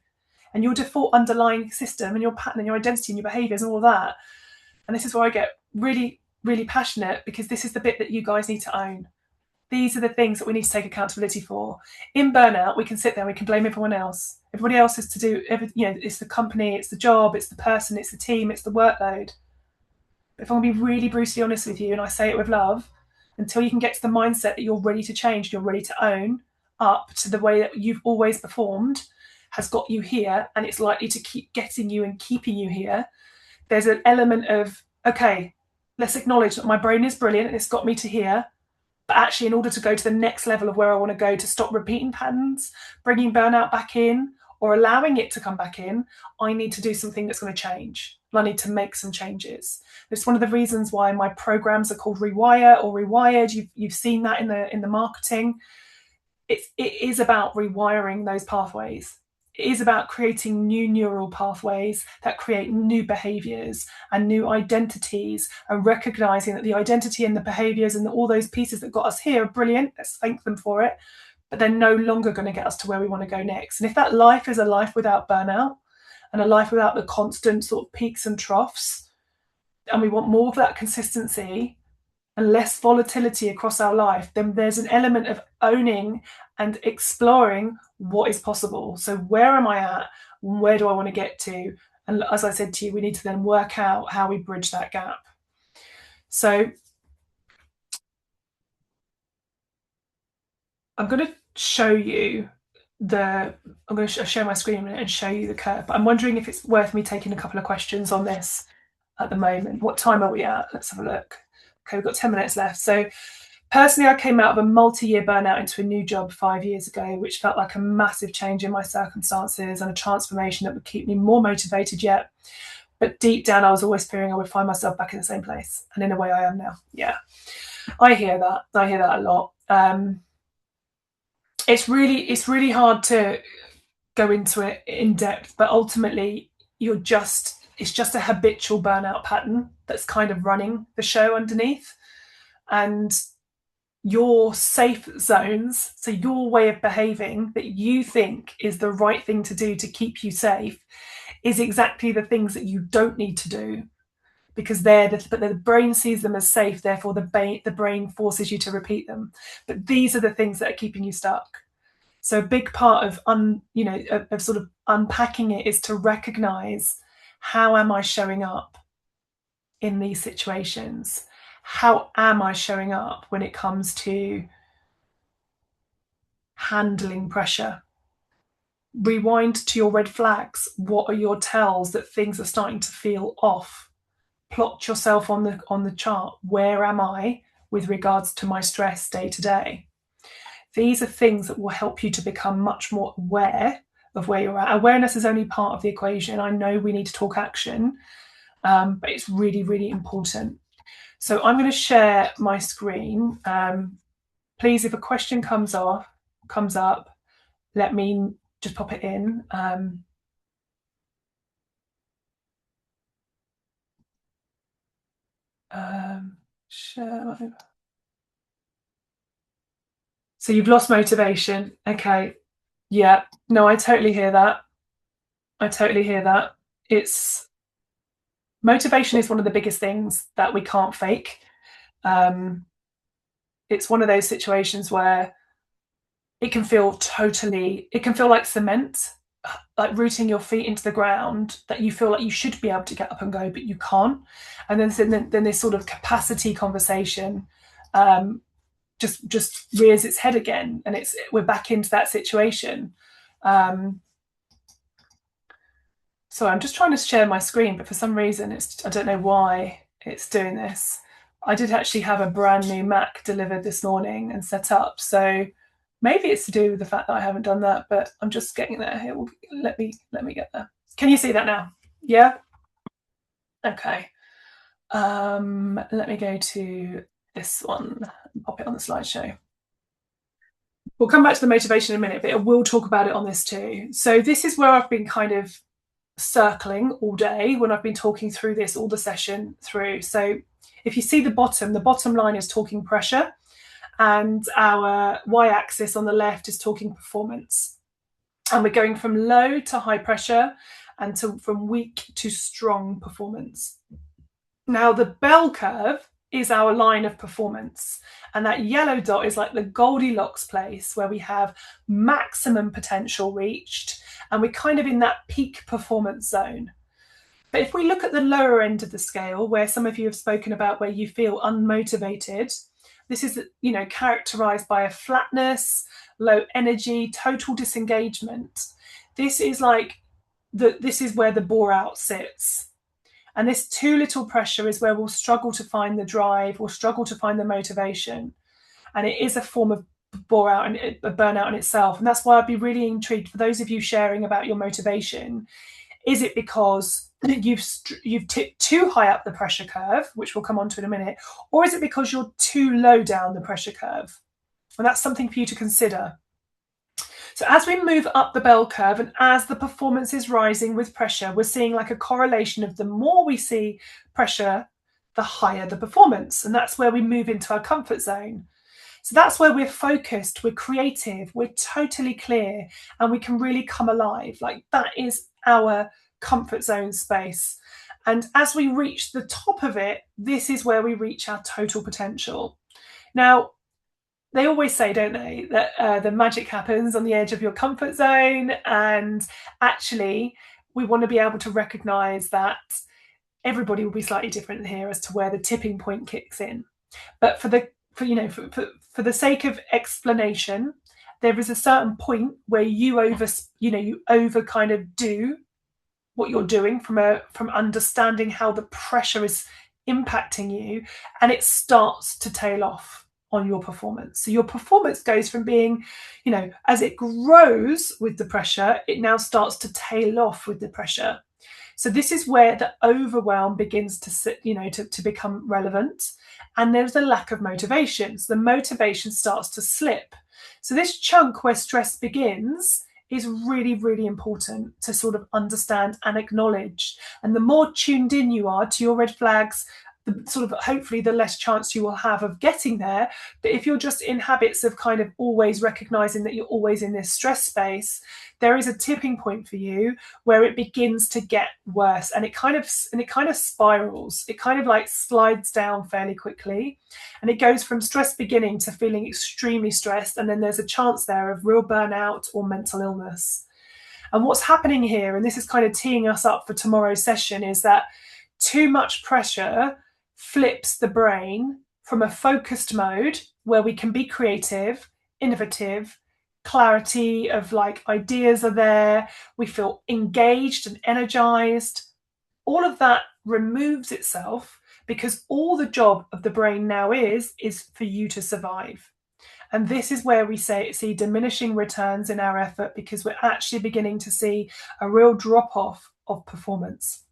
And your default underlying system and your pattern and your identity and your behaviors and all that. And this is where I get really, really passionate, because this is the bit that you guys need to own. These are the things that we need to take accountability for. In burnout, we can sit there, we can blame everyone else. Everybody else is to do, it's the company, it's the job, it's the person, it's the team, it's the workload. But if I'm going to be really brutally honest with you, and I say it with love, until you can get to the mindset that you're ready to change, you're ready to own up to the way that you've always performed, has got you here and it's likely to keep getting you and keeping you here, there's an element of, okay, let's acknowledge that my brain is brilliant and it's got me to here. But actually, in order to go to the next level of where I want to go, to stop repeating patterns, bringing burnout back in, or allowing it to come back in, I need to do something that's going to change. I need to make some changes. It's one of the reasons why my programs are called Rewire or Rewired. You've seen that in the marketing. It is about rewiring those pathways. It is about creating new neural pathways that create new behaviors and new identities, and recognizing that the identity and the behaviors and all those pieces that got us here are brilliant. Let's thank them for it. But they're no longer going to get us to where we want to go next. And if that life is a life without burnout and a life without the constant sort of peaks and troughs, and we want more of that consistency and less volatility across our life, then there's an element of owning and exploring what is possible. So where am I at? Where do I want to get to? And as I said to you, we need to then work out how we bridge that gap. So I'm going to show you I'm going to share my screen and show you the curve. But I'm wondering if it's worth me taking a couple of questions on this at the moment. What time are we at? Let's have a look. Okay, we've got 10 minutes left. So personally, I came out of a multi-year burnout into a new job 5 years ago, which felt like a massive change in my circumstances and a transformation that would keep me more motivated yet. But deep down, I was always fearing I would find myself back in the same place. And in a way, I am now. Yeah, I hear that. I hear that a lot. It's really hard to go into it in depth, but ultimately, it's just a habitual burnout pattern that's kind of running the show underneath. And your safe zones, so your way of behaving that you think is the right thing to do to keep you safe, is exactly the things that you don't need to do, because but the brain sees them as safe, therefore the brain forces you to repeat them. But these are the things that are keeping you stuck. So a big part of of sort of unpacking it is to recognize, how am I showing up in these situations? How am I showing up when it comes to handling pressure? Rewind to your red flags. What are your tells that things are starting to feel off? Plot yourself on the chart. Where am I with regards to my stress day to day? These are things that will help you to become much more aware of where you're at. Awareness is only part of the equation. I know we need to talk action, but it's really, really important. So I'm going to share my screen. Please, if a question comes up, let me just pop it in. Share. So you've lost motivation. Okay. Yeah. No, I totally hear that. Motivation is one of the biggest things that we can't fake. It's one of those situations where it can feel like cement, like rooting your feet into the ground, that you feel like you should be able to get up and go, but you can't. And then this sort of capacity conversation just rears its head again, and we're back into that situation. So I'm just trying to share my screen, but for some reason I don't know why it's doing this. I did actually have a brand new Mac delivered this morning and set up, so maybe it's to do with the fact that I haven't done that, but I'm just getting there. It will let me get there. Can you see that now? Yeah. Okay. Let me go to this one and pop it on the slideshow. We'll come back to the motivation in a minute, but we'll talk about it on this too. So this is where I've been kind of circling all day when I've been talking through this all the session through. So if you see the bottom line is talking pressure, and our y-axis on the left is talking performance. And we're going from low to high pressure and from weak to strong performance. Now the bell curve is our line of performance, and that yellow dot is like the Goldilocks place where we have maximum potential reached and we're kind of in that peak performance zone. But if we look at the lower end of the scale, where some of you have spoken about where you feel unmotivated, this is, characterized by a flatness, low energy, total disengagement. this is like this is where the bore out sits. And this too little pressure is where we'll struggle to find the drive, we'll struggle to find the motivation. And it is a form of bore out and a burnout in itself. And that's why I'd be really intrigued for those of you sharing about your motivation. Is it because you've tipped too high up the pressure curve, which we'll come on to in a minute, or is it because you're too low down the pressure curve? And that's something for you to consider. So as we move up the bell curve and as the performance is rising with pressure, we're seeing like a correlation of the more we see pressure, the higher the performance. And that's where we move into our comfort zone. So that's where we're focused, we're creative, we're totally clear, and we can really come alive. Like that is our comfort zone space. And as we reach the top of it, this is where we reach our total potential. Now, they always say, don't they, that the magic happens on the edge of your comfort zone. And actually, we want to be able to recognize that everybody will be slightly different here as to where the tipping point kicks in. But for the sake of explanation, there is a certain point where you over kind of do what you're doing from understanding how the pressure is impacting you, and it starts to tail off on your performance. So your performance goes from being, as it grows with the pressure, it now starts to tail off with the pressure. So this is where the overwhelm begins to become relevant, and there's a lack of motivation. So the motivation starts to slip. So this chunk where stress begins is really, really important to sort understand and acknowledge. And the more tuned in you are to your red flags, hopefully the less chance you will have of getting there. But if you're just in habits of kind of always recognizing that you're always in this stress space, there is a tipping point for you where it begins to get worse, and it kind of spirals. It kind of like slides down fairly quickly, and it goes from stress beginning to feeling extremely stressed, and then there's a chance there of real burnout or mental illness. And what's happening here, and this is kind of teeing us up for tomorrow's session, is that too much pressure flips the brain from a focused mode where we can be creative, innovative, clarity of like ideas are there, we feel engaged and energized. All of that removes itself because all the job of the brain now is for you to survive. And this is where we see diminishing returns in our effort, because we're actually beginning to see a real drop off of performance.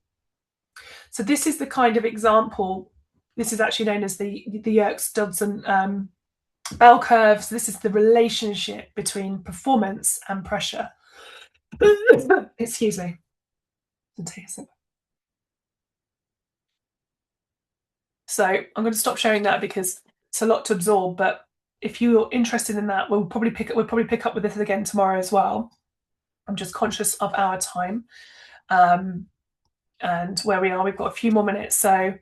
So this is the kind of example. This is actually known as the Yerkes-Dodson bell curves. This is the relationship between performance and pressure. Excuse me. I'll take a sip. So I'm going to stop sharing that because it's a lot to absorb. But if you're interested in that, we'll probably pick up with this again tomorrow as well. I'm just conscious of our time. And where we are, we've got a few more minutes. So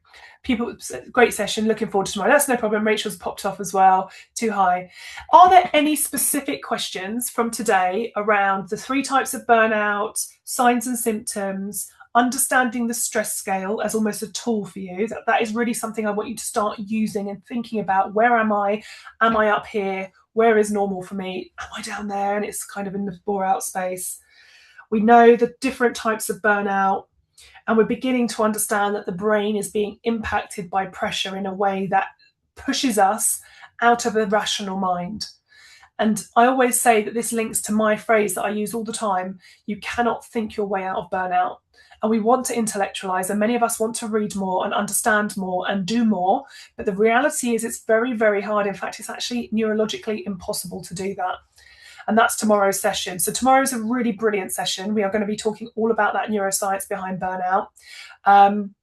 people, great session, looking forward to tomorrow. That's no problem. Rachel's popped off as well. Too high. Are there any specific questions from today around the 3 types of burnout, signs and symptoms, understanding the stress scale as almost a tool for you? That is really something I want you to start using and thinking about. Where am I? Am I up here? Where is normal for me? Am I down there? And it's kind of in the bore out space. We know the different types of burnout, and we're beginning to understand that the brain is being impacted by pressure in a way that pushes us out of a rational mind. And I always say that this links to my phrase that I use all the time: you cannot think your way out of burnout. And we want to intellectualize, and many of us want to read more and understand more and do more. But the reality is it's very, very hard. In fact, it's actually neurologically impossible to do that. And that's tomorrow's session. So tomorrow's a really brilliant session. We are going to be talking all about that neuroscience behind burnout. And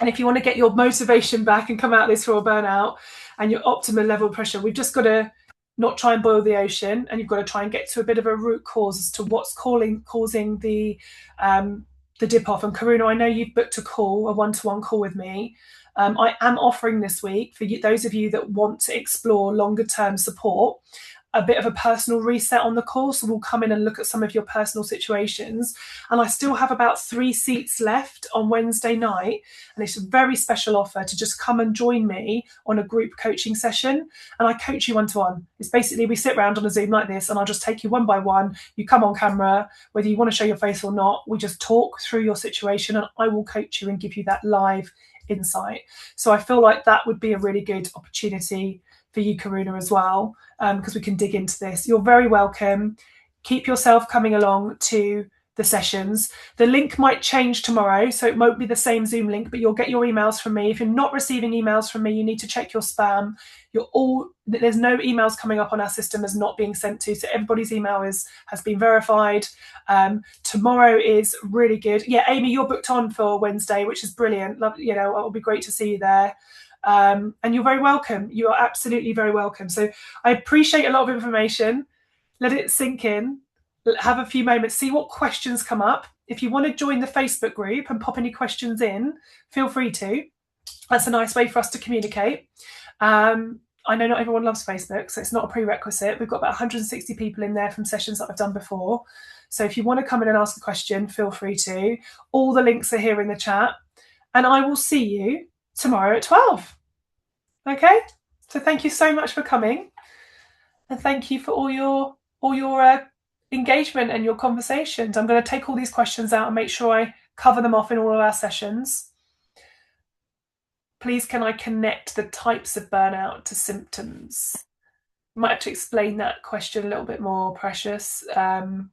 if you want to get your motivation back and come out of this raw burnout and your optimal level of pressure, we've just got to not try and boil the ocean, and you've got to try and get to a bit of a root cause as to what's causing the dip off. And Karuna, I know you've booked a one-to-one call with me. I am offering this week for those of you that want to explore longer term support. a bit of a personal reset on the call. So we'll come in and look at some of your personal situations. And I still have about 3 seats left on Wednesday night. And it's a very special offer to just come and join me on a group coaching session. And I coach you one-to-one. It's basically, we sit around on a Zoom like this and I'll just take you one by one. You come on camera, whether you want to show your face or not, we just talk through your situation and I will coach you and give you that live insight. So I feel like that would be a really good opportunity for you, Karuna, as well, because we can dig into this. You're very welcome. Keep yourself coming along to the sessions. The link might change tomorrow, so it won't be the same Zoom link, but you'll get your emails from me. If you're not receiving emails from me, you need to check your spam. There's no emails coming up on our system as not being sent to, so everybody's email has been verified. Tomorrow is really good. Yeah, Amy, you're booked on for Wednesday, which is brilliant. It'll be great to see you there. And you're very welcome. You are absolutely very welcome. So I appreciate a lot of information. Let it sink in. Have a few moments, see what questions come up. If you want to join the Facebook group and pop any questions in, feel free to. That's a nice way for us to communicate. I know not everyone loves Facebook, so it's not a prerequisite. We've got about 160 people in there from sessions that I've done before. So if you want to come in and ask a question, feel free to. All the links are here in the chat. And I will see you tomorrow at 12. Okay? So thank you so much for coming. And thank you for all your engagement and your conversations. I'm going to take all these questions out and make sure I cover them off in all of our sessions. Please, can I connect the types of burnout to symptoms? You might have to explain that question a little bit more, Precious. The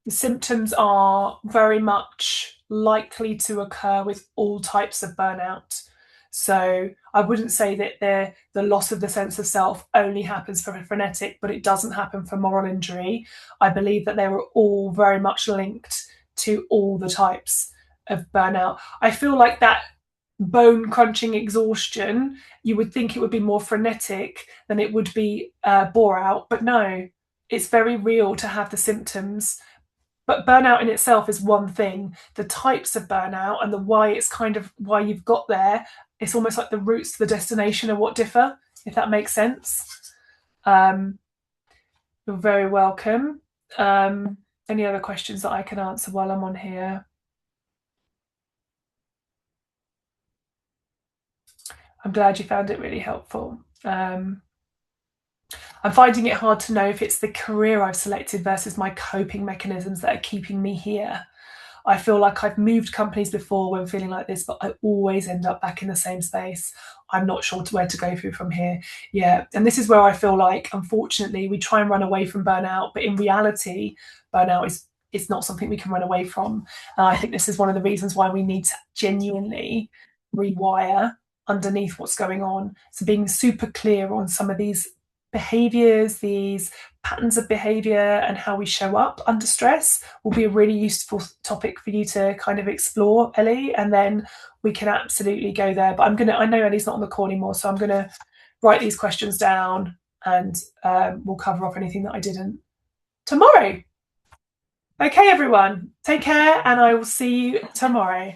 symptoms are very much likely to occur with all types of burnout. So I wouldn't say that the loss of the sense of self only happens for frenetic, but it doesn't happen for moral injury. I believe that they were all very much linked to all the types of burnout. I feel like that bone crunching exhaustion, you would think it would be more frenetic than it would be bore out, but no, it's very real to have the symptoms. But burnout in itself is one thing. The types of burnout and the why you've got there, it's almost like the routes to the destination are what differ, if that makes sense. You're very welcome. Any other questions that I can answer while I'm on here? I'm glad you found it really helpful. I'm finding it hard to know if it's the career I've selected versus my coping mechanisms that are keeping me here. I feel like I've moved companies before when feeling like this, but I always end up back in the same space. I'm not sure where to go through from here. Yeah, and this is where I feel like, unfortunately, we try and run away from burnout, but in reality, burnout is not something we can run away from. And I think this is one of the reasons why we need to genuinely rewire underneath what's going on. So being super clear on some of these behaviors, these patterns of behavior and how we show up under stress will be a really useful topic for you to kind of explore, Ellie, and then we can absolutely go there. But I know Ellie's not on the call anymore, so I'm going to write these questions down and we'll cover off anything that I didn't tomorrow. Okay, everyone, take care and I will see you tomorrow.